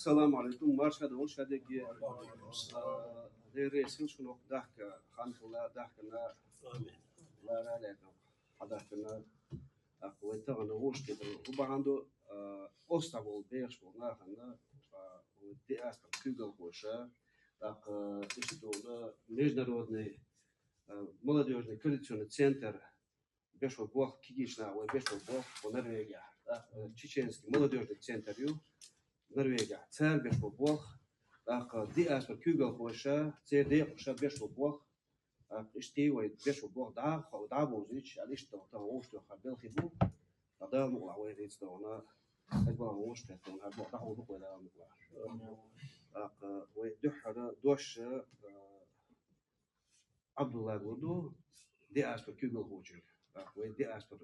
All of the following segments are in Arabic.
السلام عليكم. مارش هذا وش هذا كي رئيسين شنو ضحك خانك ولا ضحكنا لا لا حضرتنا أقويت أنا وش كده هو عنده أستقبل بيش ونا خنا ودي أسمع كيغل وشة إيش دوله международный молодежный координационный центр бешо бог кигишна ой бешо бог в Норвегии чеченский молодежный центр ю Норвегия царь бешо бог دي أسمع كيغل وشة دي وشة بيشو بوخ إشتي ويبيشو بوخ دا بوزيش عليش تا وش تو خبل خبو دا مقلع ويريد دونا أجمع وش تهتون هاد بوخ دا هو بوخ ولا مقلع ويدحر دوش عبد الله قدو دي أسمع كيغل وشة ويدي أسمع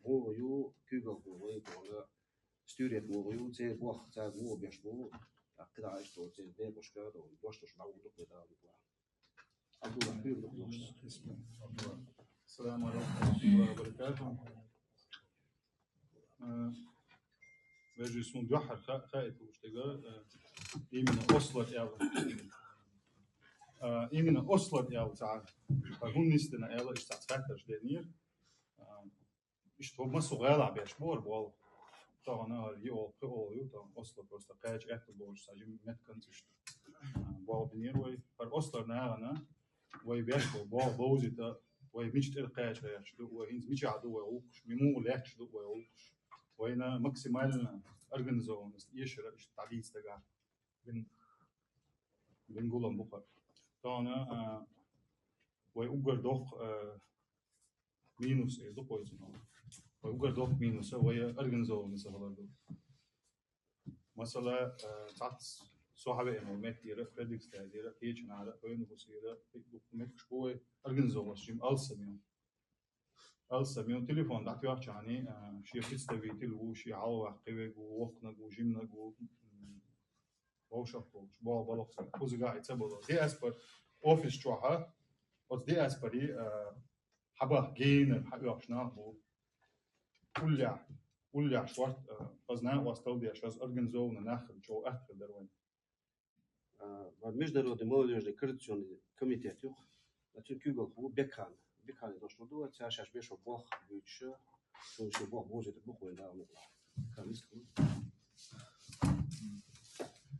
مو يو كيغل ويدونا ستوريت مو يو تي بوخ تا مو بيشبو كده عايش تو تي دي بوش كده دوش توش داو بوخ ولا مقلع عبد الله حبيب دوش السلام عليكم ورحمة الله وبركاته. Vežu smo dvahar hajt uštega. Imena Oslo jel ta. Hun niste na ela is dat factors der neer. Is toch maar zo gela bij spoor bal. Toch na jo geol jo dan Oslo kost page echt bol sa je met kan dus. Bal benier wij per Oslo na wij bij bal bozita wij niet er page rechts doen wij hins niet عدو ook مو لهش doen wij ook. وهنا ماكسيمال أرجنزون يشرب تعديل استجار بنقولهم بخار طانا ويأجر دوخ مينوس دوخ ويزنون ويأجر دوخ مينوس وهي أرجنزون مثلا تعت صحابي إنه متيرة فريدكس تهديرة كيش نعرف وين بصيرة دوكمنت شوي أرجنزون شيم ألسميون تليفون دعتي واحد يعني شيء تستوي تلو شيء عوا قوي ووقنا وجيمنا ووشافو شباب بلوخ وزع قاعد تبغى دي أسبر أوفيس شوها أو دي أسبري حبة جين حبة عشنا كل شوارت قصنا واستودي عشان أرجنزون ناخذ جو أكثر دروين. Международный молодежный координационный комитет юх значит кюгл ху бекхан дошло до цяшаш бешо бог бюче что бог может бог война мукла камис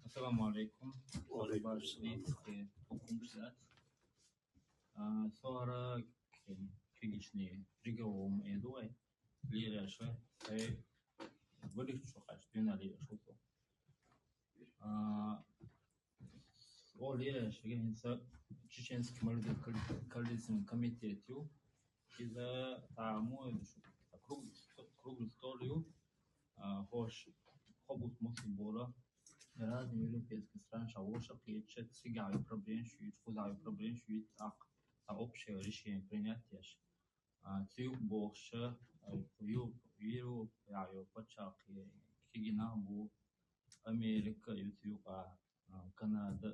Assalamu alaikum barshidski hukumsat sonra kigishni rigawum edoi lirasha ay вылих шухаш динали шухо о лираш генса чеченский молодежный коалиционный комитет из-за тому круглый стол хош хобут мосибора разные европейские страны шавоша приезжают сигали проблем шуют фузали проблем шуют а общее решение принять тю больше виру я почав кигина бу Америка Ютуба Канада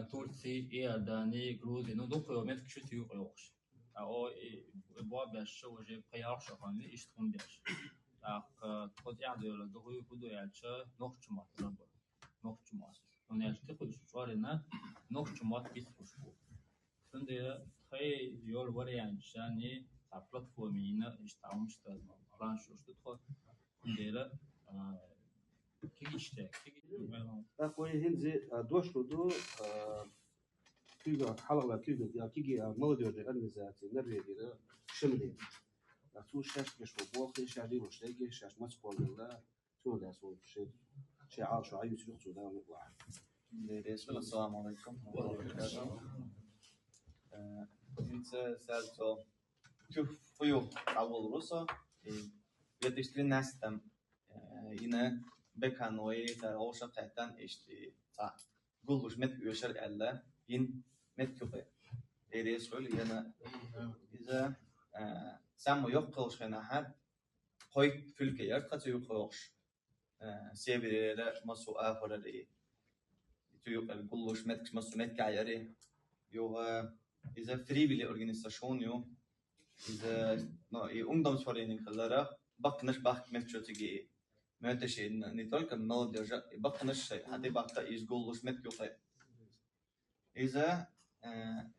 Турция Иордания Грузия ну доктор мет кшут югош او با بشه وجه پیاش خانه اشتون داشت خود یاد ولا دوی خودو یالچه نخچمات رب نخچمات اون یالچه خودش واره نه نخچمات بیست خوش بود سنده خیلی یول واره یالچه تا پلتفرمی نه اشتامش تا پلانشوش تو دیره کیشته أخوي هنزي دوشلو دو كيجا حلقة كيجا كيجي молодежной организации Норвегии شملين تو شش كشوا بوخي شادي وشتاقي شش مسكول لا تو ده سو شيء عاش عايز يشوف ده مطلع السلام عليكم ورحمة الله وبركاته. إنت سألتو شوف فيو أول روسا يتشتري ناستم هنا بكانوي تروشة تحتان إشتي تا قولوش مت يشر ألا ين مت كبر إيريس قول ينا إذا سامو يقولش هنا حد هاي فيلك يركض يقولش سيبري مسو آخر لي تيو قولوش مت مسو مت كعيري يو إذا frivillig organisation يو إذا ungdomsforening كلها بقناش بق مت شو تجي متشي نتولك المال درجة يبقى نشي حتى يبقى يسقول وش متكوفي إذا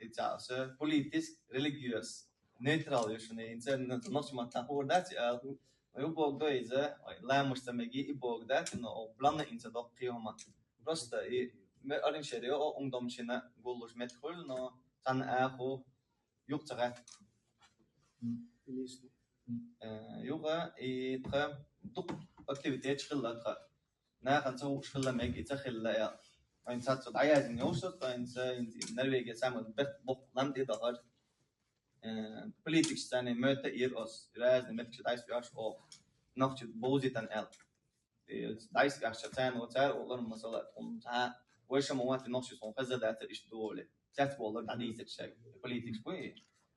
إذا politisk religiös neutral يشون إنسان نتناقش مع تقول ذات يبغى ده إذا لا مستمعي يبغى ذات إنه بلان إنسان دقيقة بس ده ما أرين شريعة أو أمدام شنا قول وش متكول إنه تان أخو يقطع يوغا إتخا دق أكتيفيتيات شغلة خا ناخذ سو شغلة ميك يتخل يا فإن سات عايز نيوسط فإن نرويج سامد بيت بق لندي ضغط politics تاني مت يرقص راز نمت شدايس بيعش أو نخش بوزي تان دايس بيعش تان وتار والله مسألة تا ويش مواد نخش صون خزة ذات إيش دولة تات والله تعديس الشيء politics بوي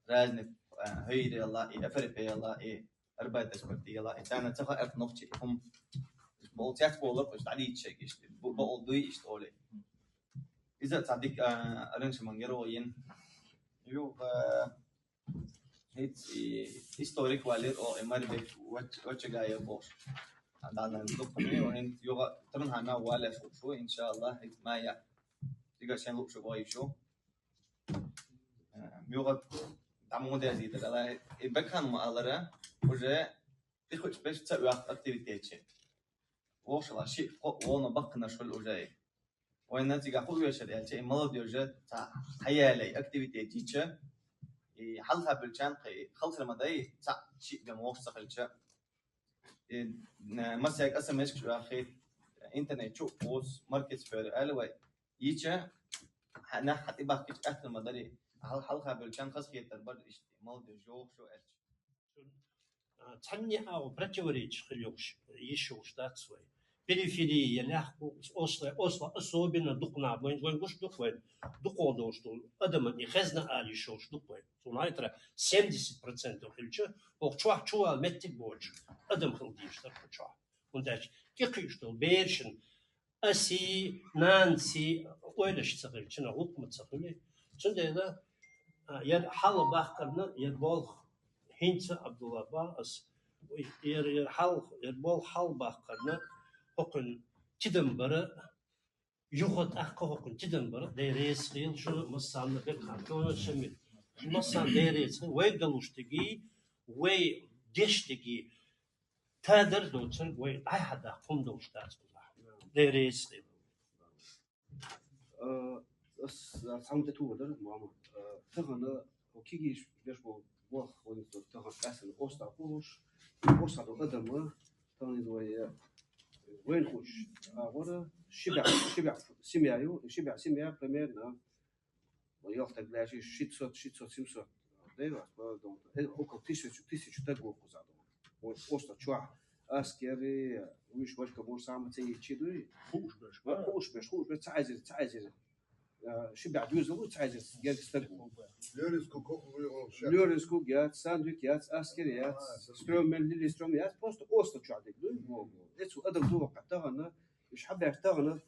راز هيدي الله أفريقيا الله أربعة تسبتي الله أنا تخا أف نخش هم بولتات والله بس تعديس شيء إيش بقول دوي إيش دولة إذا تصدق أرنش من جروين يو هيت historic والير أو إمار بيت وش جاي بوش عندنا الدكتور وين يو ترن هنا ولا شو إن شاء الله هيت ما يا تيجي عشان لو شو باي شو يو تعمو ده زيد لا يبكان ما ألره وجه تخش بس تسوي أكتيفيتي شيء وش لا شيء وانا بقنا شو الوجاي وين نتيجة قوية شديدة شيء ملود يوجد تا حيالي أكتيفيتي تيجا حلها بالجان قي خلص المداي تا شيء بموصف الجا مثلا أسمع مش شو أخي إنترنت شو بوس ماركت فير ألوي يجا أنا حتى بحكي أهل المداري حلها بالجان خاص هي تربر إيش ملود يوجو شو إيش تاني أو برتوريج خليوش يشوش داتسوي периферии يلاحقوا أصلا أصوبنا دقنا وين وش دقوين دقودوش دول أدم يخزنا آلي شوش دقوين صناعي ترى 70% وخلشة وقتوا شوا متك بوج أدم خلديش ترى ونداش كيقيش دول بيرشن أسي نانسي ويلش تسخيل شنا حكم تسخيل شن ده يد حال باخرنا يد بول هينس عبد الله باس ير حال يد بول حال باخرنا حكم تدمبر يخد أحكام حكم تدمبر ديريس خيل شو مصان بكرة كونه شمل مصان ديريس ويقدلوش تجي ويدش تجي تقدر دوتشر وي أحد أحكام دوش تاس ديريس خيل سامت تودر ماما تغنى وكيجيش بيشبه وخ ونت تغنى أسن أوستا كوش أوستا دو قدمه تاني دوية وين خوش ورا شبع سميايو بريميرنا وياخذ بلاشي شيتسوت سيمسوت دايما دونك هوكو تيشو تاغو كوزادو ووستا تشوا اسكيري ويش واش كبور سامه تي تشيدوي خوش باش تعايز شبع دوزو تعايز قال تاغو لوريسكو جات ساندويك جات اسكيريات سترومن ليلي ستروميات بوست اوستا تشوا ديك اتسو ادم دو قطعنا مش حابة يختارنا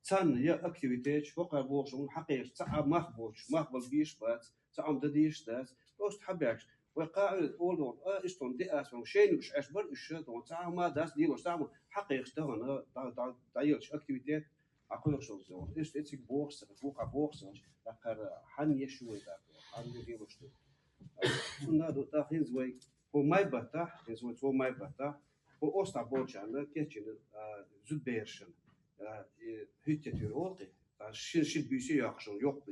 تان يا اكتيفيتيش وقع بوشون حقيقة تعب مخبوش بيش بات تعم دديش داس بوست حبيش وقاعد اولون اشتون دي اسون شين وش اشبر ايش دون تعم ما داس ديلو تعم حقيقة اختارنا دايلش اكتيفيتيت اقول شو زون اتسك بوكس بوكس لقر حن يشوي داك حن يديروش سنة دو تاخين زوي هو ماي بطا زوي تو ماي بطا هو أوستا بوجان كيتشن زود بيرشن هيتيتير أوقي شين بيسي ياخشون يوق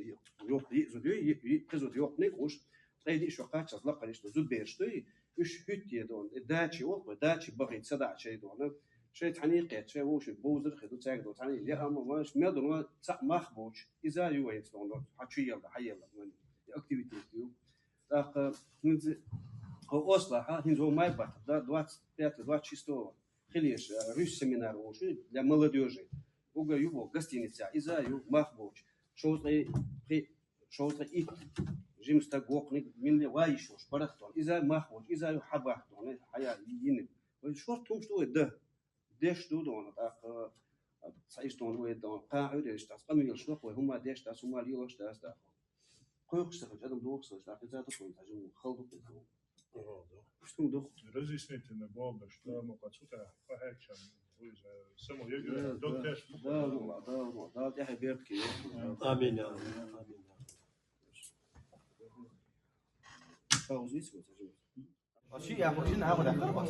زودي كزود يوق نيكوش تلاقي شو قاتش أطلق ليش زود بيرشتي إيش هيتي دون داتشي أوق داتشي بغي تصدع شيء دون شيء تحنيقة شيء وش بوزر خدو تاعك دون تحني لا أما ماش ما دون تاع مخبوش إذا يوين دون حتشي يلا حيلا من أكتيفيتي يو أخ هو أصلا هنزو ماي بات دوات чисто خليش ريش سيمينار وشو для молодежи уга его гостиница إذا يو مخبوش شوطي إيت جيمستا غوقني من اللي وايشوش برختون إذا مخبوش إذا يو حبختون حياة ينم وشورتهم شو ده ديش دون أخ صحيح دون ويدون قاعد يشتاس قانون يشلق وهم ديش تاس هم اللي يشتاس ده قيقش تخرج هذا دوقس ده كذا تكون تجمع خلطوا كده شتون دوق Разъясните на Бога, что ему подсута, سمو يجري دوتش ده يحيى بيبكي آمين يا آمين. فوزي شيء يا أخو شنو هاخد أكثر بس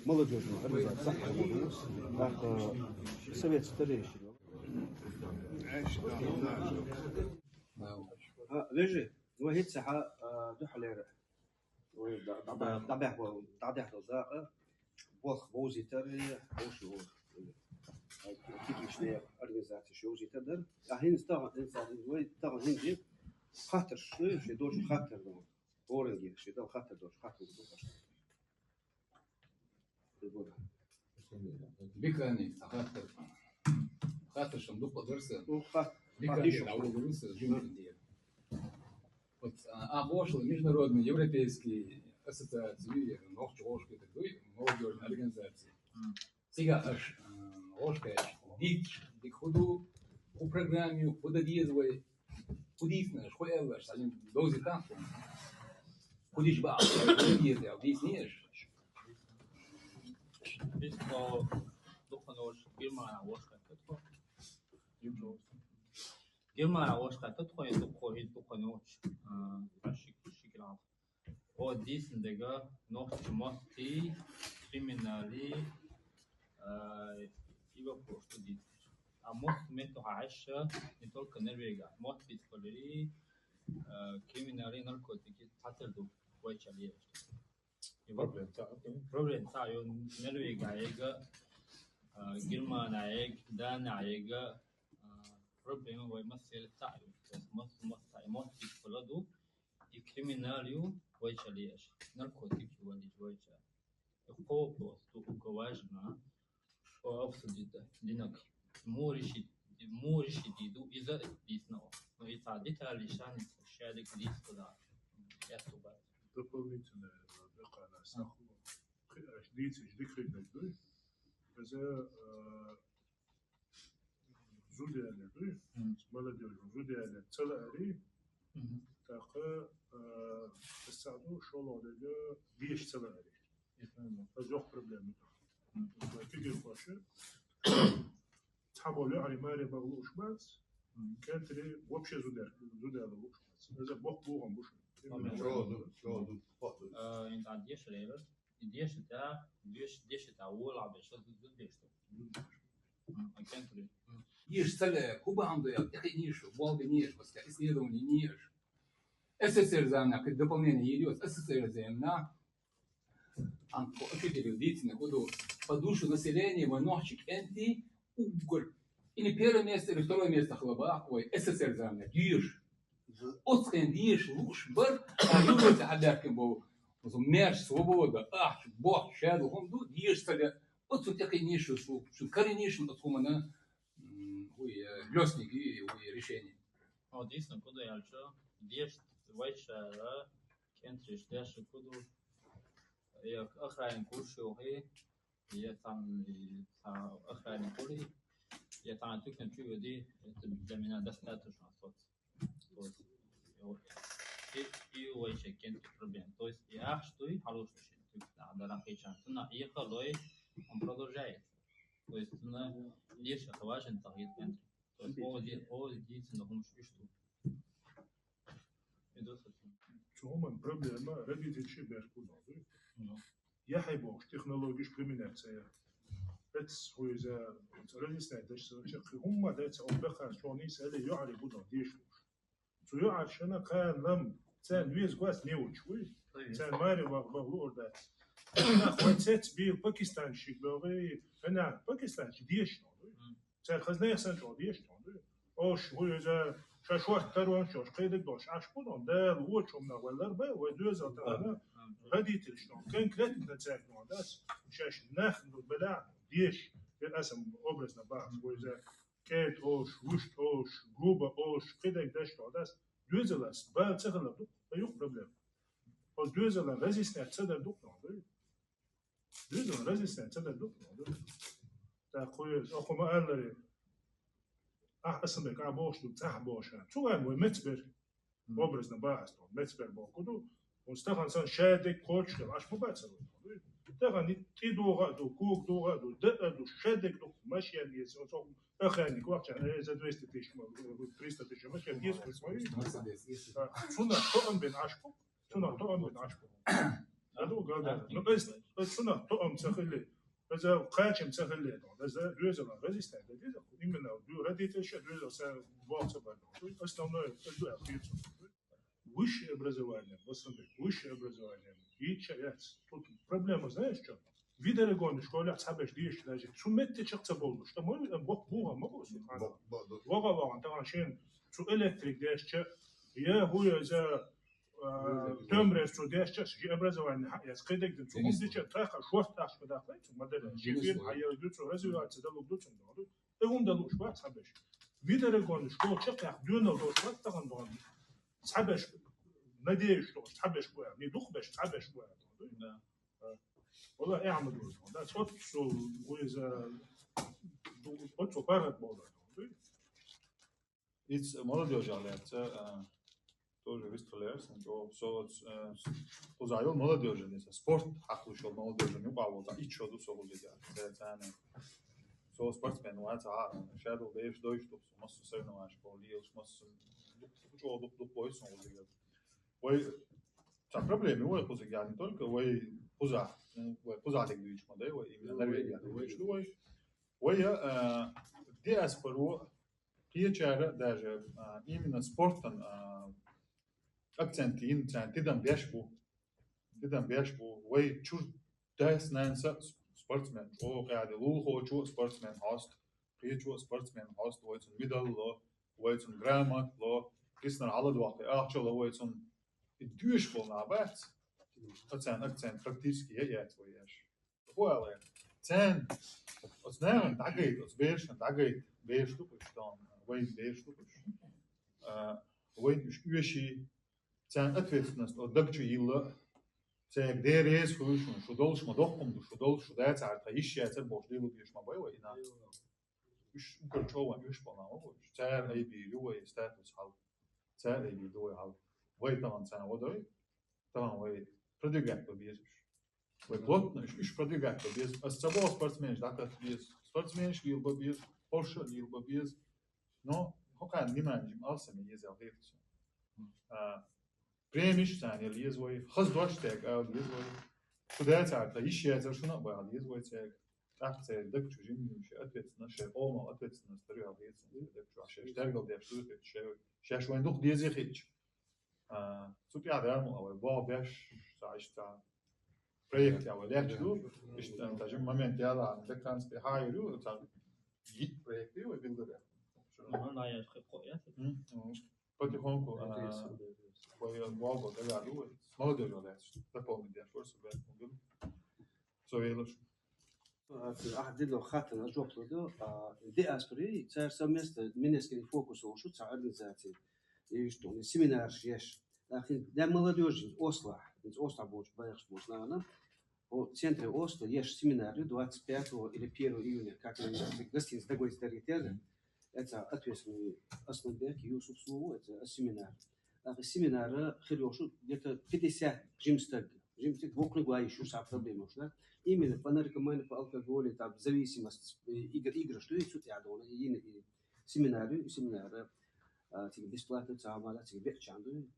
молодежь, совет старейшин. ليجي وهيت ساعة دحلير طبيعة الزاقة بوخ بوزي تري بوشو كيف شنو أرجزات شو زي تدر هين استغل إنسان وين استغل هندي خاطر شو دوش خاطر دون أورنجي شو دو خاطر دوش خاطر بيكاني خاطر شندوق درسه وخاطر بيكاني الأول درسه جمل ديال обошли международные европейские ассоциации ногчошки такой молодежные организации сега аж ошка дик худу у программе подавизывай худисна школа салим дози там худиш ба подавизывай объяснишь Bismo dukhanosh Germana washka tatko. Germana washka tatko ya dukhanosh shikran. O disendega noch motti kriminali iba posto dit. A mot meto haisha nitol kanervega mot bitkoleri kriminali narkotiki taterdu wachaliye. Problem tayo Norvega ega Germana ega Dana ega problem way masel tayo mas tayo mas bitkoladu I kriminaliu way chalias narkotik wali wajcha Kopos tu ukawajna o absudita dinak murishi didu iza disno no itadita lishan shadik diskoda yatuba дополнительно на саху ждите ждикрик дой за зудиане дой молодежь зудиане целари так السعدو شغل على بيش целари فزوق проблемы كيف باشه تحولوا على ماري بغلوش بس كانت لي вообще зудиане لوش بس اذا بوهم بوش انت عنديش ليبر ديش تا ولا باش ديش Ешь целая кубанду я ниш волга ниш воска исследование ниш СССР замна как дополнение идет СССР замна анко учителю действительно буду по душу населения монохчик энти угор или первое место или второе место хлоба ой СССР замна ешь أصلاً ديش وش بر أيوة تحداكم بو وزمير свобода ах бог شادو هم دو ديش تلا أصلا تقينيش شو كارينيش أصلا وي لوسنيكي وي решение O disno kudo yalcho diesh vaishara kentrish dash kudo ya akhrain kursho he ya tan akhrain kuri ya tan tukn tjudi zamina достаточно сот и вообще кент проблем то есть я что и хороший да рахичан на ехалой он продолжает то есть на лишь важен таргет кент то есть о действительно он что شو проблема родители шиберку надо я хайбош технологиш криминация بس هو إذا رئيسنا دش هم دايت أو بخان شوني سأله يعرف بدون ديشوش شو يعرف شنا كان لم سان ويز قاس نيوت شوي سان ماري بغلور دات أنا خواتت بيل باكستان شيك بغي أنا باكستان ديش سان خزنا يسان شو ديش أوش هو إذا شاشوار تروان شوش قيدك دوش عش بدون ده الوش ومن ولا ربع ودوزة أنا غادي تلشون كان كلات نتاعك نوداس شاش ناخذ بلا ديش للأسف أبرزنا بعض وإذا كيت أوش وشت أوش جروبا أوش قيدك داش نوداس دوزلاس بال تغلب دوك أيوك بروبلم أو دوزلا رزيسنا تصدر دوك نوداس دوزلا رزيسنا تصدر دوك نوداس تأخذ أخو ما قال لي أحسن لك عبوش دوك تحبوش شو قال متبر أبرزنا بعض متبر بوكودو واستخدم سان شادك كوتش عش مباشر تغني تيدوغا دو كوك دوغا دو دقة دو شادك دو ماشي يعني سو أخاني كوقت يعني إذا دوست تيش ما تريست تيش ماشي يعني يس بس ما سونا توأم بين عشبو سونا توأم بين عشبو هذا قال نقص سونا توأم سخلي إذا قاتم سخلي إذا دوزلا رزيستان إذا إمنا دو ردي تيش دوزلا سان بوكس بعد أصلا دو أخير высшее образование, в основном высшее образование, и сейчас тут проблема, знаешь, что? Видели гон школе отсабешь дишь даже, суммете чакца болду, что мой бог буга могу сухана. Бога ваган таган шен, су электрик дишь, я хуя за tömres су дишь, и образование, я скидек дин, су мундича траха шорт таш подахлай, су модель, жифин, а я иду су развиваться, да лук дуцен, да, и он да лук шват отсабешь. Видели гон школе чаках дюнал до шват таган дон. صحبش ناديش لو صحبش بويا ندوخ باش صحبش بويا والله اعملوا ده صوت شو وإذا قلت بارد موضوع Iets молодежи лето тоже выстреляешь, но то заел молодежи, не спорт, ахлушал молодежи, не бавил, да и что до сого делать, это so sportsmen wat shadow beef dois tot mas so não acho que liels mas jogo do boys são os liels oi tá problema oi coisa que não только oi поза так говоришь модель oi именно Норвегия oi диаспору приезжали даже именно спортом акцентин тидам бешбу oi чур дас нанса sportsman او قاعد لو هو شو sportsman host في شو sportsman host ويتون ميدل لو ويتون جرامر لو كيسنا على الواقع اخشى لو ويتون الدوش بولنا بعد اكسن فاكتيسكي هي وياش هو تان اصنعن دقيت بيش دقيت بيش تو بشتان وين بيش تو بش وين مش يشي تان اتفيتنس او دقچو يلا Zeg der is goed, zo dolls maar toch komt, zo dolls, zo dat uit, hij is het er boos deel die is maar bij wij na. Dus een keer zo aan je spannen, hoor. Zeg hij die doe status hal, zeg hij die doe hal. Wij dan zijn wat doe? Dan wij product bezig. Wij plot, is product bezig. Als het zo sportsmens dat het is, sportsmens die wil bezig, Porsche die wil bezig. No, hoe kan niemand hem als hem je zelf heeft. بريمش ثاني اللي يزوي خذ دوش تاج أو اللي يزوي خدات عارفة إيش يزر شو نقبل اللي يزوي تاج تحت دك شو جيم مش أتوت نشر أو ما أتوت نستريها بيت دك شو عشان يشتغل ده شو شو وين دوخ ديزي خيج سو بيع ده أو باع بيش ساعش تا بريكت أو ليه تدو إيش تجمع момент يلا عندك كان بهايرو تا جيت بريكت ويبيلد ده أنا يا أخي قوية потихоньку волго да ру молодежь да дополнить да форс бэк so eles أحد له خاتم أجوبته ده دي أسبري صار سمست منسكري فوكس وشو صار ذاتي يشتون سيمينار شيش لكن ده молодежь Осло будет بايخ будет наверное в центре Осло есть семинар 25 или 1 июня как гостиница договорится территория это ответственный основник Юсуф Сулу, это семинар. Семинары хирошу где-то 50 жимстаг в округе еще са проблемы, да? Именно по наркомании, по алкоголю, там зависимость игр, что есть тут рядом, и семинары, тебе бесплатно цамала, тебе бесчанду,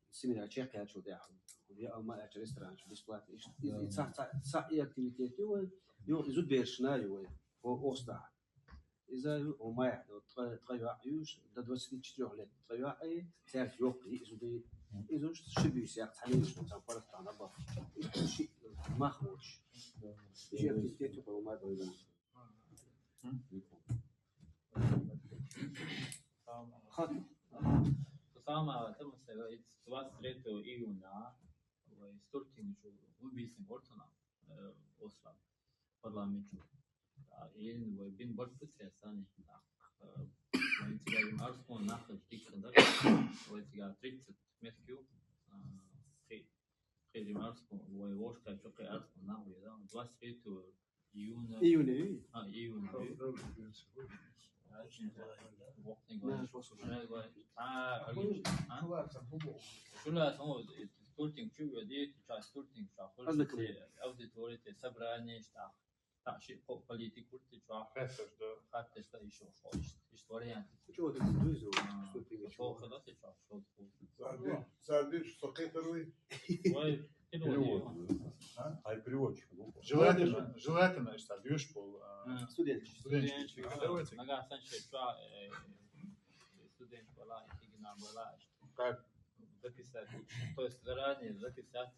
семинар чекать что да, я алма это ресторан бесплатно, и и активитеты, его изут бершна его по Оста. إذا وما تغير عيوش ده 24 ليل تغير أي تعرف يوقي إذا شبيه سياق تحليل شو تنقل تاعنا بقى شيء ما خوش شيء أكيد تبغى وما تغير Sama tamo se sva sreto iuna stoltini što ubisem ortona Osla parlamentu in we bin bot putsesani when tiga im arskon nach dikender we tiga 30 metru pri arskon we voška čoke arskon nach we da 23 iuna شو لا ستورتين شو بدي تشا ستورتين شا قصدك خلص أوديتوري تسبراني شتا شيء بوليتيك كورت شا Fährst du? خاطر شتا يشوف إشتوري يعني شو هذا الجزء شو خلاص شا شو Сардиш, сокетаруй. وي Aj privoč. Желательно, что бьешь пол. студентчик. نجا سنشي شا студент ولا يجينا ولا Как? записать то есть заранее записать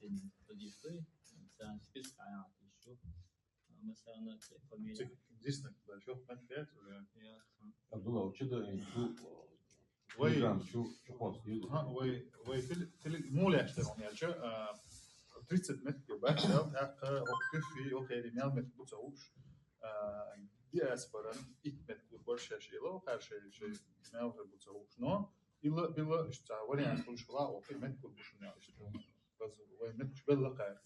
студенты مثلا список عينات شو مثلا фамилия Действительно, большой конфет. Abdullah uçuda şu Vay. şu post diyor. Vay مو لا يشتغل يعني شو 30 متر وبعد هاك وقف في وخير ميال متر بتسووش دي اسبرن 8 متر برشا شيء لو هر شيء ميال بتسووش نو إلا إشتا وريان كل شغلة وفي متر بشنيا إشتا بس وين متر بلا قاعد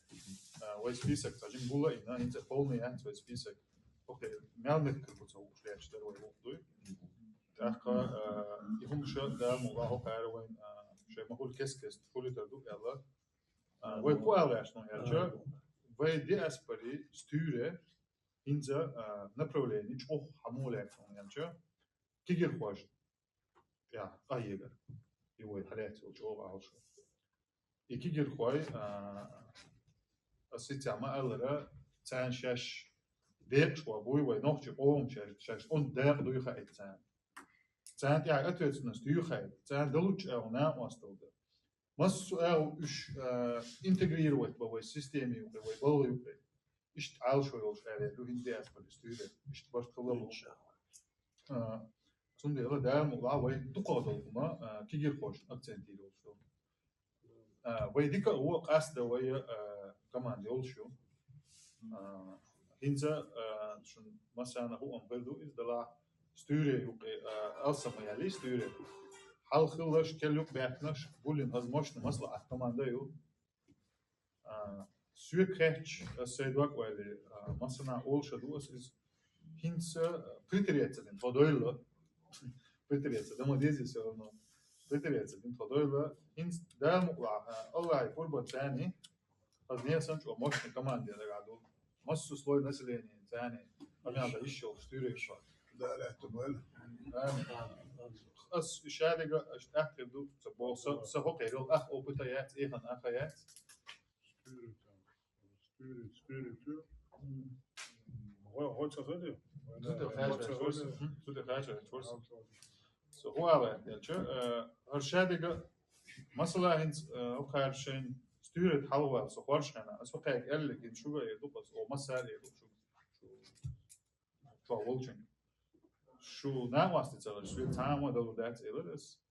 وين سبيسك تاجين بولا إنه أنت فولني يعني وين سبيسك أوكي ميال متر بتسووش لا يشتغل وين وقتوي هاك يهم شو ده موضوع هو قاعد وين شيء ما هو الكسكس كل تردو يلا وين قوي عشان يعني شو وين دي أسبري ستورة إنزا نبرولين إيش أو حمولة يعني شو كيجر خواج ja, أيجر يوي حالات وجو عالشو يكيجر خواي أسيتي ما ألرا تان شاش ديك شو أبوي وينوخش قوم شاش أون داق دوي خايت تان يعني أتوت ناس دوي خايت تان دلوش أو نام واستودا مس أو إيش إنتجرير ويت بوي سيستمي ويت بولي ويت إيش عالشو يوش عليه لو هندي أسباب ستوري إيش تبارك الله 좀 내가 내가 뭐가 왜 똑같더구나 기계 코스 악센티로 좀 왜 디가 오 가스다 왜 كمان يولشو هنزا شون مثلا هو أمبردو إز دلا ستوري يوقي ألسا ما يلي ستوري حال خلش كل يوم بيحكناش بولين هزموش نمسلا كمان ده يو سويكريتش السيدوك ويلي مثلا أولشة دوس إز هنزا بريتريتسن تودويلا بريتريتسن ده ما ديزي سوالنا بريتريتسن تودويلا هنز ده مقلع الله يفربط ثاني أزنيه سنش وموش كمان دي قاعدوا مصو سلوي نسلين ثاني أنا هذا إيش هو ستوري إيش ده الاحتمال. أس شارع أحكي دو سبوا سهو كيرو أخ أو بتاعت إيه هن أخيات Spirit. Heute rede. زود خارج تورس سو هو على يعني شو هالشارع مثلا هنز أو خارجين ستوري حلوة سو خارج أنا أسوأ كأي قال لك إن شو يدوبس أو مثلا يدوب شو أولشين شو ناقص تتصل شو تام وده ده تقولس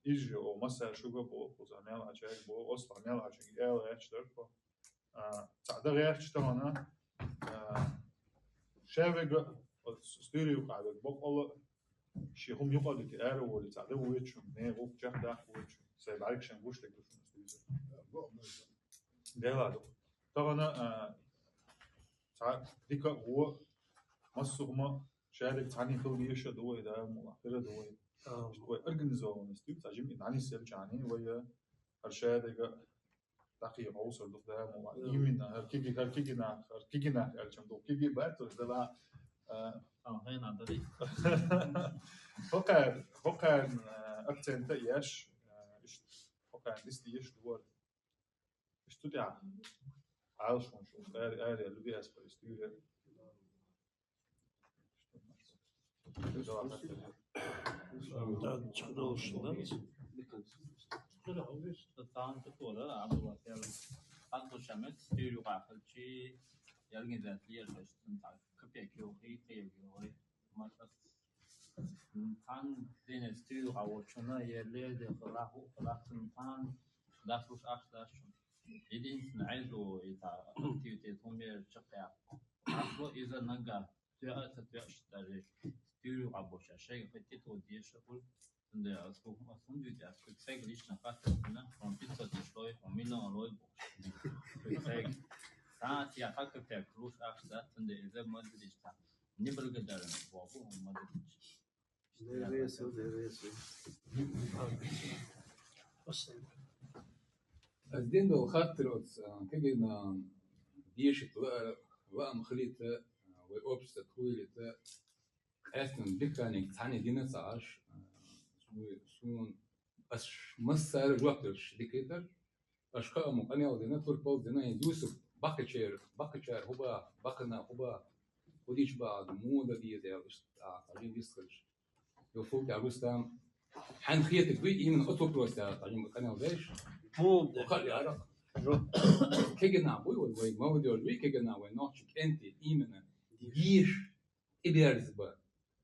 إيجي أو مثلا شو بقول خزانة عشان بقول أصلا نال عشان إل أشتر ف تعدى غير أشتغلنا شافق ستوري وقاعد بقول شيء هم يقول لك أرو ولا تعدى ويتشون نه وق جه ده ويتشون سيبارك شن وش تقول ده لا طبعا ديك هو مسوما شارك تاني خلقي إيش دوي ده مؤخرة دوي دوي أرجنزون استيب تجمع ناني سيل جاني ويا هالشارك دقيق أوصل ده مو يمين هركيجنا الجم دو كيجي باتو ده لا هنا ده هوكان أكتنت إيش هوكان ديستيش دوار استودع عالشون شو آري اللي بيها سبريستيو Tan tutuyorlar abi bak ya. Tanto şamet stüdyo kahvaltı yargın zatliyer baştan tak kapıya kiyo kıyı makas tan dene stüdyo kahvaltına yerlerde kılakın tan dafruş aklaşın edin naizo ita aktivite tomber çıkaya aslo iza naga tüya tatüya işleri stüdyo kahvaltı şey fetti to diye şakul 근데 손주지 그 색 리스나 같은데 그럼 픽서 디스로이 밀런 로이 색 사티야 학급대 크루스 악스 같은데 이제 뭐들이다 니버게다는 뭐고 뭐들이 Devesso. أزدين دول خاطروت كجنا ديشت وأم خليته وأوبست خويلته أصلا بكانك ثاني دينا صاش شون أش مسار جوكتش ديكتر أش كأمو أنا ودينا تربو دينا يوسف باكتشير هو باكنا هو وديش بعد مودا دي ده تعليم بيسخش يفوق عروستام حن خيتك في إيمن أتوبروس تعليم أنا وديش مو وخلي عرق كجنا بوي وي ما ودي وي كجنا وي نوتشك أنت إيمن ديش إبيارز با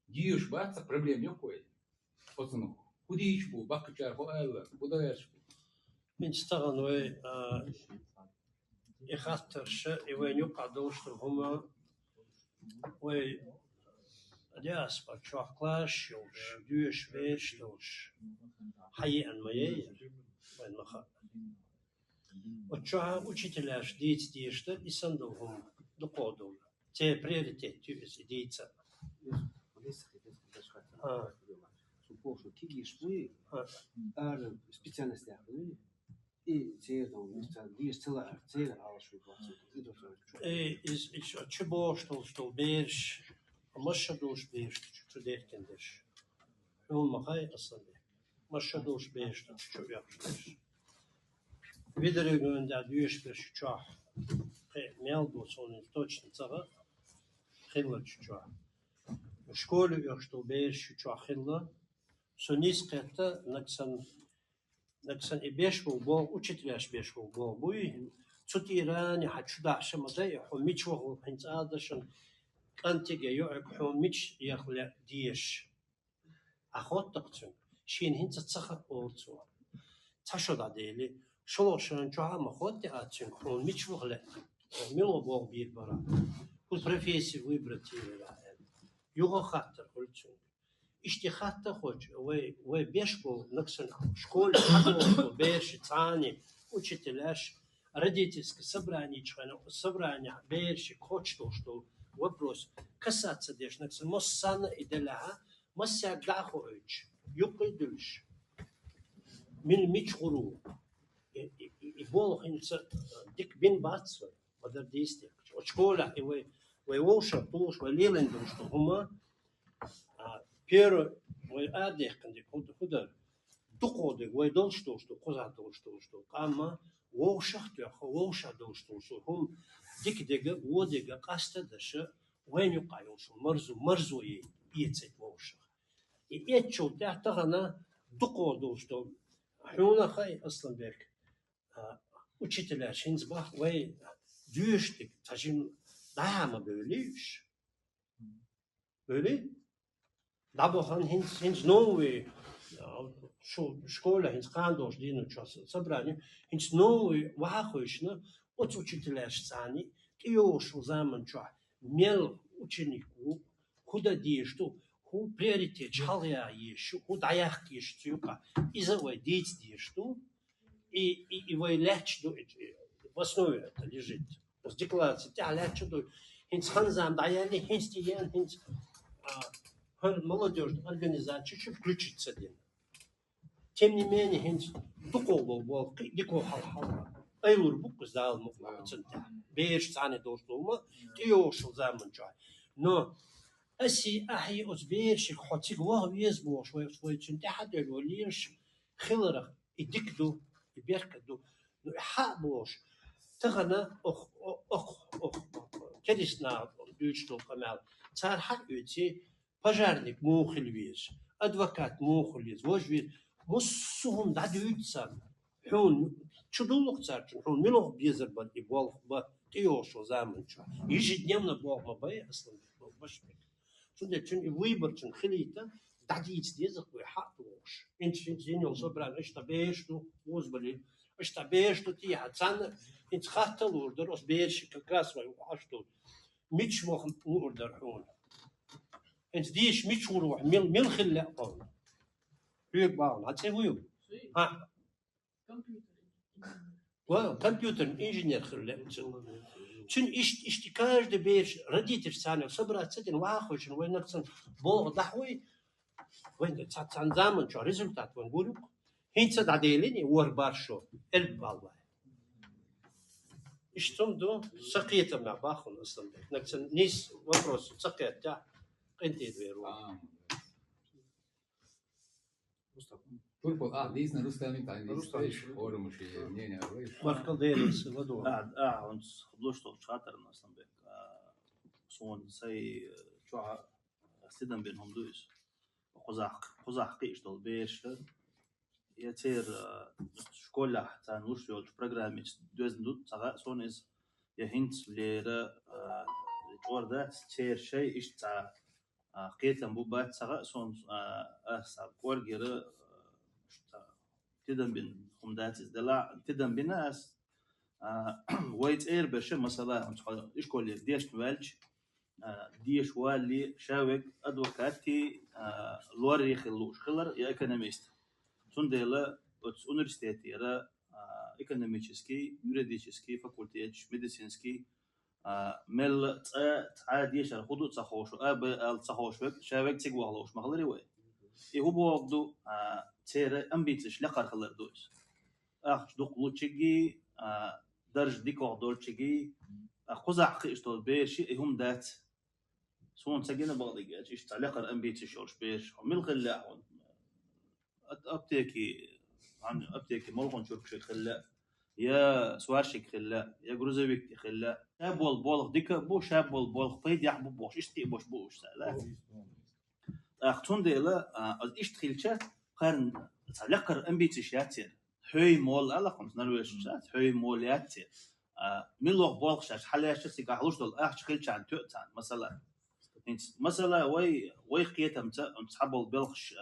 ديش با تص проблем يكوي أصلا وديش بو باكتشير هو ألا ودايش من ستغن وي يخاطرش وين يقع دوشت هما وي الياس بتشوف كلاش يوش دوش بيش دوش حي أن ما يير وين ما خا وتشوف وشيتلاش ديشت يسندوهم دقودهم تي بريوريتيت تيس ديتsa Supposo que isso é specialista e zeedan die stiller zeer alles is tjebostel beers mashadosh beers tjudekenders ul magay aslan mashadosh beers tjuyapsters Wiedergewöhnt der Duurspers tjach meldo son in точно цага хилла тjach школе ёшто beers tjach хилла сониската наксан ибеш бол учителяш беш бол буй цутирани хачуда шамадай хомич во хинцадашн кантиге ёк хомич яхла диеш ахоттакчун шин хинца цаха олцу цашода дели шолошын жама хотте ачун хомич вохле мило бол бир бара кул профессию выбрать юго хаттер хулчун İşte hatta hoç ve beş bu naksan школе hatta beş tane учителяш родительское собрание члена собрания beş hoç то что вопрос касаться деш наксан моссана иделаха масса гахоч юкидулш мин мичхуру и болохинца дик бин бацва подар действие школа и вы воша туш вы лелендо что хума Первый, мой адех, когда куда доходы, мой дол что, коза дол что, ама волшахтя, волша дол что, хум дикдега, водега, каста даша, веню кайошо, марзу и пьецет волшах. И этчо тахана доходу что, хуна хай асланбек, учителя шинзбах, вей дюштик, тажин дама böyleymiş. Böyle? Dabohan hins noe школа hins kandos dinu chas собрание hins noe вахошна от учителяш цани киош zaman ча мел ученику куда дишту ху приоритет чаля ещё куда ях ещё из-за вы дети дишту и вы лечь в основе это лежит с декларации тя лечь до hins ханзам даяли hins диен hins молодежная организация чуть включится один. Тем не менее, хинч духовно был, дико хал. Айлур бук сдал мукцента. Беш цане дошлома, тиошл заманча. Но аси ахи озбершик хотиг вах вез бош, свой цунте хадер волиш хилрах и дикду и беркаду. Ну ха бош. Тагана ох кедисна дючтол камал. Цар хак үти пожарник мухил вез, адвокат мухил вез, вожвез, муссухум дадуйтсан, хун чудулук царчин, хун милох безер бад и волх ба тиошо заманча. Ежедневно волх бай аслан башбек. Сунде чун и выборчин хилита, дадиц дезах вы хатуош. Инчинил собран, эштабешту, озбали, эштабешту ти хацан, инч хаттал урдер, осберши как раз вай ухашту. Мичмох урдер хун. انت ديش مش وروح مل خلة قول يك باون هتسويه ها كمبيوتر انجينير خلة شن اشتكاج ده بيش رديت السنة صبرت سدين واخوش وين نقصن بوغ دحوي وين تان زمن شو ريزلتات وين بقولك هين صد عديلين ور بارشو البالله اشتمدو سقيت مع باخون اصلا نكسن نيس وبروس سقيت تاع انتي دويرو تربط ليسنا رستامي تاع ليش اور مش منين ايش مركل ديريس ودو ونس خبلوش تو شاطر اصلا بك صون سي شو سيدن بينهم دويس خزاق قيش دول بيش يتير شكولا حتى نوش يول برنامج دوزن دوت صغا سونيز يهنت ليرا جوردا تير شيء ايش تاع قيتم بوبات صغا سون اسا كورغير تدن بين خمدات دلا تدن بناس ويت اير بشر مثلا ايش كل ديش نوالج ديش والي شاوك ادوكاتي لوري خلوش خلر يا ايكونوميست سندلا اتس университет را экономический юридический факультет медицинский مل عادي شر خدو تصحوش تصحوش شاوك تيغوالوش مخلري وي هو بوغدو تير امبيتش لقر خلر دوس اخ دوق لوتشيغي درج ديكور دولتشيغي خزع خيشتول بيرشي هم دات سون سجن بغدي ايش تعلقر امبيتش شورش بيرش مل خلا ابتيكي عن ابتيكي ملغون شرك خلا يا سواشك خلا يا جروزويك خلا شاب والبولغ ديك بو شاب والبولغ بيد يحبو بوش اشتي بوش لا اختون ديلا ايش تخيلشه قرن تعلقر امبيتش ياتير هوي مول الله خمس نرويش شات هوي مول ياتير ملوغ بولغ شاش حلاش سيقاحلوش دول تخيلش عن تؤتان مثلا مثلا وي قيتم تحبل بلغش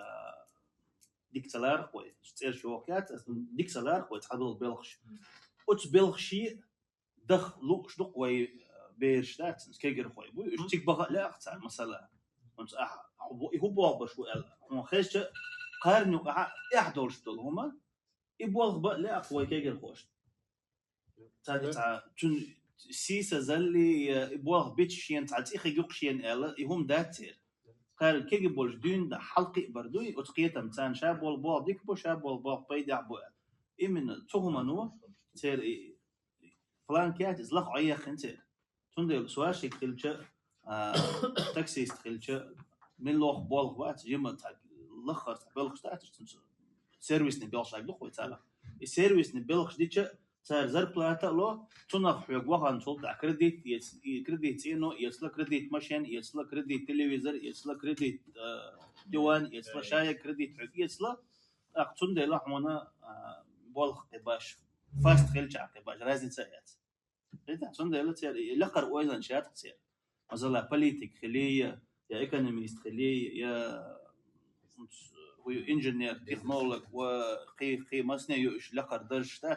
ديك سلار خوي تصير شوكات ديك سلار خوي تحبل بلغش وت بلغشي دخ لوش دق وي بيرشتات كيجر خوي بو تيك بغا لا اختار مثلا انت هو بوغ شو هو خيش قارنو احدولش دول هما يبوغ با لا خوي كيجر خوش تاع تون سيسا زلي يبوغ بيتشين تاع تيخي يقشين الا يهم داتير قال كيجي بولش دون حلقي بردوي وتقيتم تان شاب والبوغ ديك بو شاب والبوغ بيدع بو إمن تهما نو تير فلان كات إزلاق عيا خنتير تندل سواشي خلشة تاكسي خلشة من لوخ بولغ وات جيما تاع لخر تاع بلغ تاعش سيرفيس نبيلش على لوخ وتاعلا السيرفيس نبيلش ديتش صار زر بلاتا لو تنخ حقوقها نشوف تاع كريديت كريديت إنه يصل كريديت ماشين يصل كريديت تلفزيون يصل كريديت ديوان يصل شاي كريديت يصل أقصد لا حنا بولخ باش فاست خلجع باش رازن ساعات إذا أقصد لا تير لقر أويلان شات تصير مثلا بوليتيك خلية يا إيكونوميست خلية يا هو إنجنير تكنولوج وقي مسني يش لقر درج تاع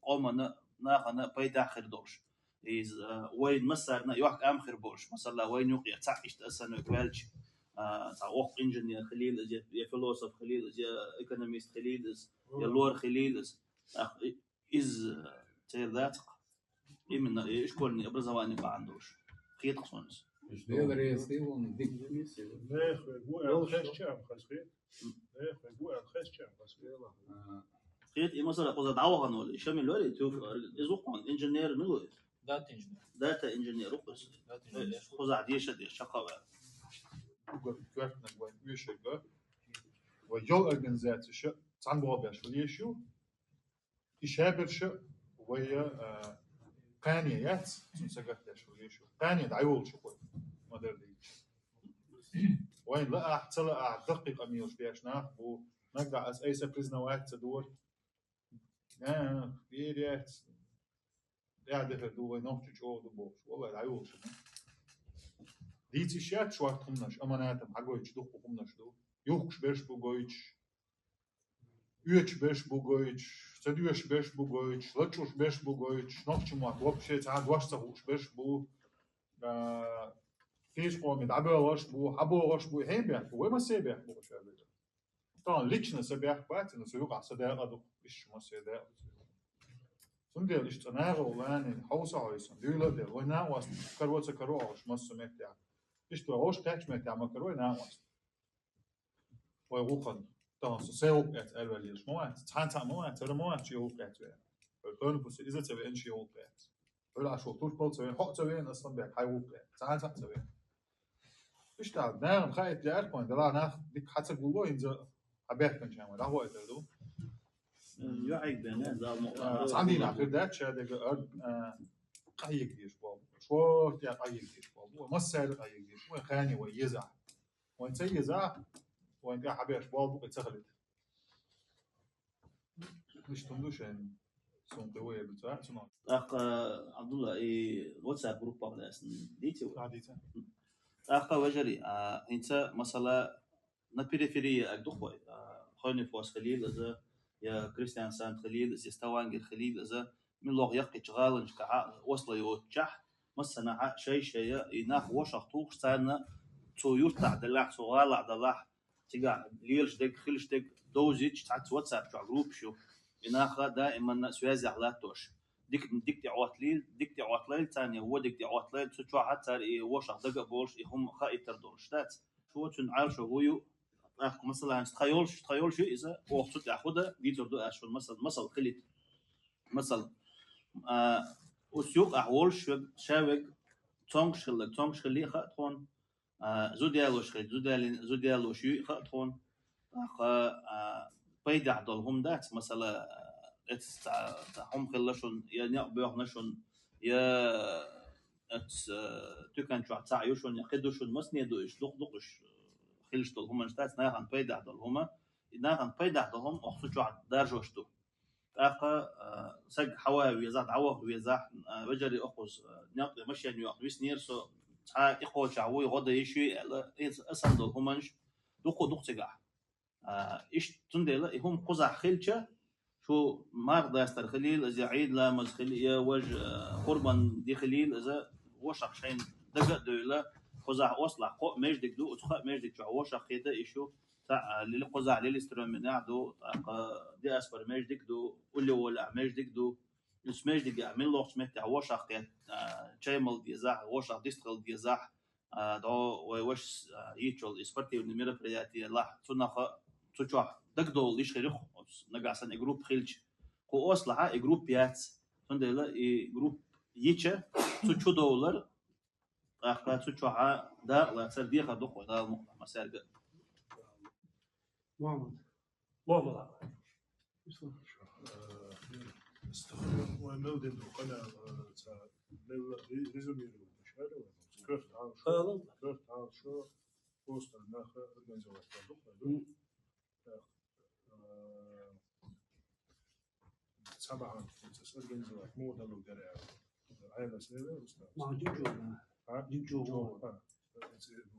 قومنا ناقنا بيد آخر دورش إز وين مسرنا يوحك أم خير بورش مثلا وين يقيا تعيش تأسنا كوالش تاع وق إنجنير خليل يا فيلوسوف خليل يا إيكونوميست خليل يا لور خليل إز تير ذات إمن إيش كلني أبرزواني بعندوش خيط خصونس مش نقدر يستيون ديك لا هو خاش شام خاصخير لا هو خاش شام خاصخير خيط مثلا قصد عوض ولا شامل ولا تشوف إزوقون إنجنير نقول داتا إنجنير وقص قصد عديش شقة كوارتنا وين ويشجع ويجول أورجانيزاتش تعن بوابش وليشو إشابرش ويا قانيات سنسقتش وليشو قاني دعيول شو ما دري وين لا أحتلا دقيق أميوش بيشنا بو نقدر أس أي سبريزنا وقت تدور بيريات قاعدة هدوء نوتش جو دبوش والله دعيول شو ديتي شات شو أختمناش أماناتهم حقويش دوخ بخمناش دو يوخش بيش بوغويش يوش بيش بوغويش سديوش بيش بوغويش لتشوش بيش بوغويش نوتش موات وبشي تعاد واش تغوش بيش بو فيش قومي دعبوش بو حبوش بو هين بيح بو وما سي بيح بو شابه طبعا ليش نسبيح بات إنه سيوقع صداقة دو إيش ما صداقة سندير إيش تناغو لاني حوصة عيسون ديولا دير وينا واست كروت كروش ما سمعت يعني إيش تروش تاج ما تعمل كروي ناقص ويوقن طبعا سيوقعت الوليش موات تحان تام موات ترى موات يوقعت يعني القانون بس إذا تبي إنش يوقعت ولا شو طول بول سوين حق سوين أصلا بيك هاي وقع ساعات سوين إيش تعب نعم خايف جار كون دلا ناخ ديك حتى قولوا ينزل أبيك كان شامل ده هو يتردو يعيق بيننا ذا عندي ناخذ ذات شيء ده قايق ديش باب شو يا قايق ديش باب ومسألة قايق ديش وخاني ويزع وين سيزع وين كان حبيش باب وتغلط مش تندوش يعني سون دوي بتاع سون أخ عبد الله واتساب جروب بعض ديتي عادية أخ وجري أنت مثلا نبريفيري أقدخوي خوني فوس خليل إذا يا كريستيان سان خليل إذا استوانجر خليل إذا من لغة يقي شغالن كع وصل يوتشح مثلا شيء يناخ وشخ توخ سنة تويوت تعدلح صغال عدلح تيجا ليلش دك خلش دك دوزيج تاع واتساب تاع جروب شو يناخ دائما سوازي على توش ديك تعوتليل ديك تعوتليل ثانية هو ديك تعوتليل تشو حتى وشخ دق بولش هم خايتر دولشتات شو تنعرف شو هو أخ مثلا تخيلش إذا وقت تأخذه بيتر دو أشون مثلا خليت مثلا وسيوق أحوال شاوق تونش خلي خاطون زوديالو شيء خاطون أخ بيد عدلهم دات مثلا هم خلشون يا نقبح نشون يا تكن شو تعيشون يقدشون مسني دوش دقش خلش دلهم نشتات ناهن بيد عدلهم ناهن بيد عدلهم أخذ شو درجوشتو أخا سج حواوي زاد عوض ويزاح بجري أخذ نقد مشي نيويورك ويسنير سو تا إخوة شعوي غدا يشي أسند الهمنش دق تجاه إيش تندل هم قزع خلشة شو مارد يستر خليل إذا عيد لا مزخلية وج قربان دي خليل إذا وشق شين دق دولا قزع وصلع قو مجدك دو أتخاء مجدك شو وشق خيدا إيشو تاع اللي قزع اللي استرمنا دو دي أسفر مجدك دو واللي ولا مجدك دو نسمجدك يعمل له سمعت وشق كات شيمل ديزاح وشق ديسترل ديزاح دو وش يتشل إسبرتي ونمير برياتي الله تناخ تشوح دقدو ليش خيرخ نقاسن جروب خيلش قو أصلها جروب بيات تندلا جروب يتشة تشو دولار أخذ تشوحها دا لا تصدق خدوق دا المقطع مسألة محمد استخدام ونودن وقنا ريزومي مشاري سكرت عن شو بوست الناخ organizovat صدق سبعة organizovat مودا لو درع عائلة سيدة أستاذ ما جيجو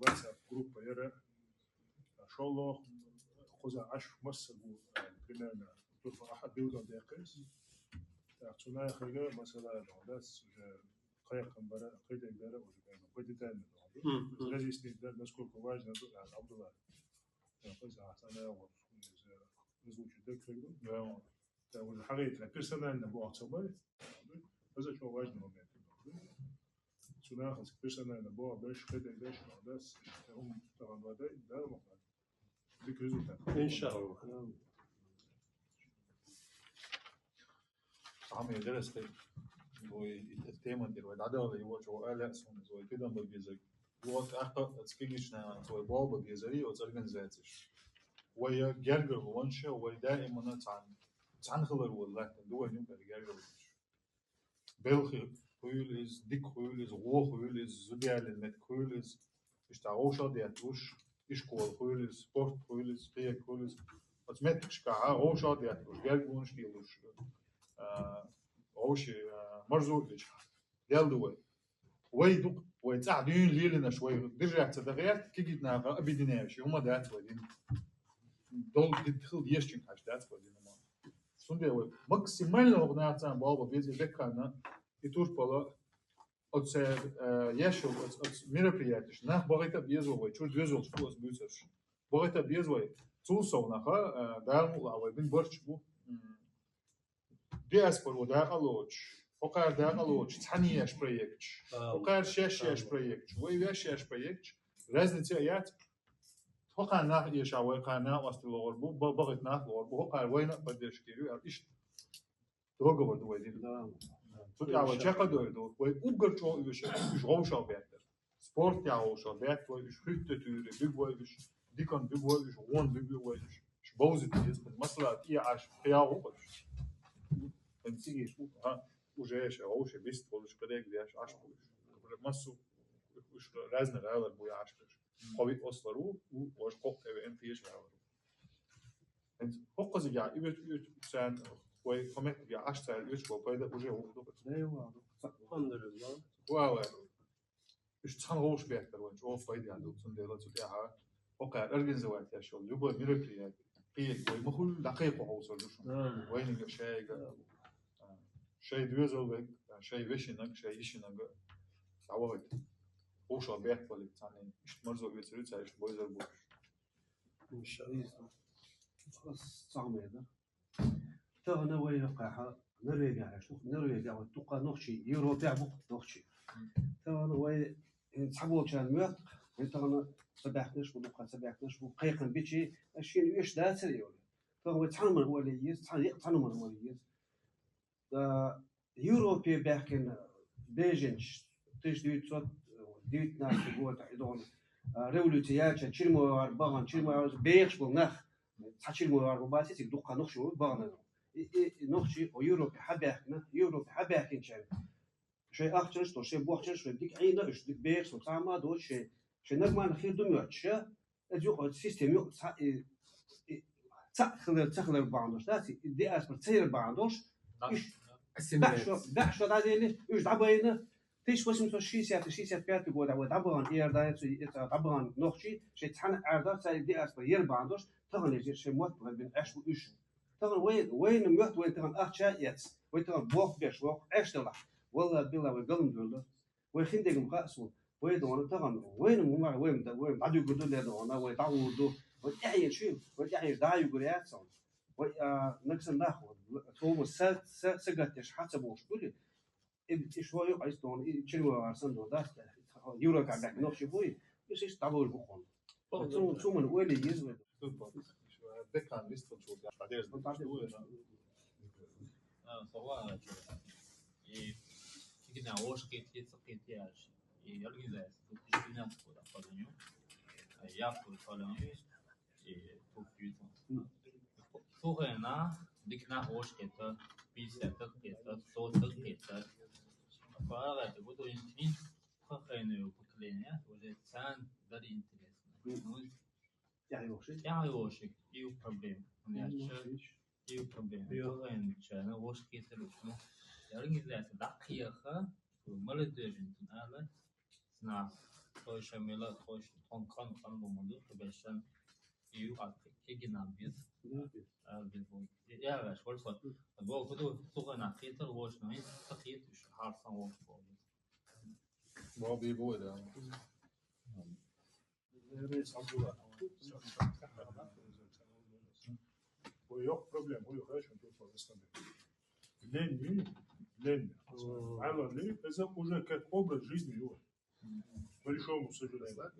واتساب جروب يرى إن شاء الله خذ 10 مسلو بنانا ترفع أحد دولة دقيس تأخذنا خير مثلا ناس قيق برا قيد برا وجبنا قيد تاني لازم يستند الناس كل كواج نقول على عبد الله خذ أحسن نزوج دقيق لا والحقيقة بيرسونال نبغى أتصور هذا شو واجد مهم سناخذ بيرسونال نبغى باش قيد باش ناس هم طبعا هذا ده مقطع ديك ريزولت إن شاء الله عمي درست التيمة دي العدد اللي هو جو آلة سون زوي كده ما بيزك وقت أخذ تسبيلشنا زوي بابا بيزري وترجنزاتش ويا جرجر وانشة ودائما تعن خلر والله دول يوم جرجر بلخي خيول إز ديك خيول إز غو خيول إز زبيال المت خيول إز اشتعوشة دياتوش إشكول خيول إز سبورت خيول إز خيال خيول إز أتمتكش كعا غوشة دياتوش جرجر وانش ديالوش غوشي مرزولش ديال دوي ويدق ويتعدين ليلنا شوي درجة تدغيات كي جيتنا أبيدناش هما دات ودين دول تدخل يشتين حاج دات ودين ما سندي وي ماكسيمال لغناتان بابا بيزي ذكرنا يتوش بلا أتصير يشو أتص ميرابياتش نه بغيت بيزو وي شو بيزو شو أس بيزوش بغيت بيزو وي توصل نخا دارم ولا بين برش بو دياسبور ودا ألوش وقار دا ألوش تحنيش بريكش وقار شاش بريكش ويش شاش بريكش رازنتي آيات وقار ناخ يشا وقار ناخ وست الغربو بغيت ناخ الغربو وقار وين بديش كيلو إيش دوغو بدو ويدين صوت يا وجهك دو ويوجر شو إيش غوش أو بيتر سبورت يا غوش أو بيت وإيش حتة توري بيج وإيش ديكون بيج وإيش وون بيج وإيش بوزة تيز مثلا إيه عش قياو وإيش إنسيش ها وجاش غوش بيست وإيش قديك دياش عش وإيش مسو وإيش لازم العالم بويا عش وإيش قوي أصلرو وإيش قوق تبي إن فيش العالم إنت قوق زيجا إيش سان وي كمك يا عش سال إيش وبيدا وجه وخدو ايوه الحمد لله واو إيش تخان غوش بيكتر وإيش أو فايدة عنده تنديلا تديها وقع أرجع زوات يا شغل يبغى ميركلي يعني قيل ويمخل دقيق وحوصل وين شيء دوزل شيء ويشينك شيء يشينك تعوض وش بيحكي ولا تاني إيش مرزق بيصير إيش بويزر بوش إن شاء الله خلاص صعب هذا تغنى ويقع نرويجا شوف نرويجا وتوقع نخشي يورو بيعبق نخشي تغنى وي نسحبوا كان ميرت تغنى سبعتناش ونقع سبعتناش وقيقن بيتشي الشيء يش ده سريع تغنى تحنم هو اللي يز تحنم هو اللي يز يوروبي بيحكن بيجنش تيش ديت صوت ديت ناس جوا تعيدون ريولوتيات تشيلمو أربعة تشيلمو بيخش بالنخ تشيلمو أربعة تيجي دوقة نخشوا بعضنا نخشي ويوروبي حبيحنا يوروبي حبيحكن شيء أخشش تو شيء بوخشش شيء ديك عينا إيش ديك بيخش وتعمل دو شيء نرمان خير دميات شيء أجيو السيستم يو تخلر بعضوش لاتي دي أسبر تصير بعضوش دعشو داديلي يوش دعبينا تيش واسم تو شيسات بيات بقول دعوة دعبان إير دعبان نخشي شيء تحن عرضات ساي دي أسبر ير بعضوش تغن يجي شيء موت بين أش وإيش تغن وين موت وين تغن أخشى يتس وين تغن بوق بيش بوق أش تلا والله بالله وقلم دوله وين خندق مقاسو وين دون تغن وين مو وين بعد يقولوا لي دون وين تعودوا وين أي شيء وين أي دايو قريات صار وين نقصن ناخذ هو سقط إيش حسبوش كله إيش هو يقعد دون شنو عارسن دون ده يورو كعبك نخشي بوي إيش تعبوا البخون شو من وين يزود ده كان ليست شو بعدين سواء كنا وش كيتي سقيتياش يرجع تشكينا كذا فلانيو يأكل فلانيو توفيتون توهنا ديكنا وش كيتا بيسات كيتا صوت كيتا فأنا تقول إنتي خاينة وكلينيا وجد سان داري إنتريس يعني وش يو بروبلم يو بروبلم توهنا شأنه وش كيتا لشنو يرجع دقيقة ومالديجن تناله سنا خوش ميلا خوش خان بمودو تبشن يو كيجنا بيز بيزون يا باش ورصة بقول كده توغنا خيتر وش ناين تخيت وش حارسان وش ما بيبود ويوق بروبلم ويوق ايش نشوف الاسطنبول لين على لي إذا уже как образ жизни его по большому сожалению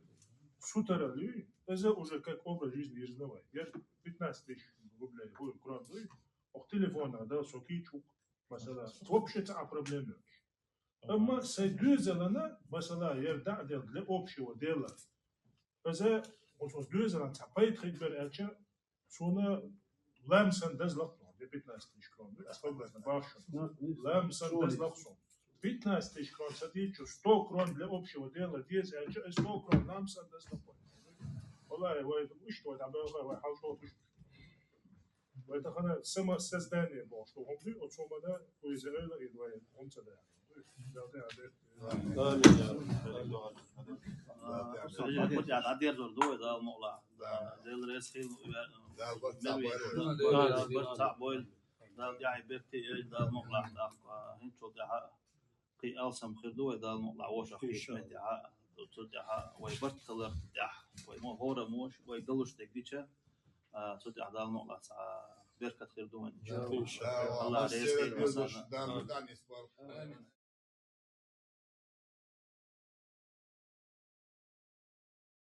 сутра ли إذا уже как образ жизни ежедневный я 15 тысяч рублей будет крон дой ох телефон да сокичук مثلا вообще та проблема أما سيدوزلنا مثلا يردع для общего дела إذا вот دوزلنا تبايت خبر أشياء سونا لامسن دزلق 15 тысяч крон, особенно башен. Лэмсэн дезлахсон. 15 тысяч крон, садичу 100 крон для общего дела, 100 крон лэмсэн дезлахсон. والله وين что там было, хорошо уж. Это хана само создание было, что он был, от чего да, у Израиля и двое, он тогда. كنت عادير زردوه ده مقلع زي الرئيس خيل برتع بويل ده يعني برتي ده مقلع ده هنشو ده قي ألسم خردوه ده مقلع وش خيش ده تودع ويبرتل ده ويمو هورا موش ويقلش تكديشة تودع ده مقلع بركة خردوه إن شاء الله الله رئيس خيل مثلا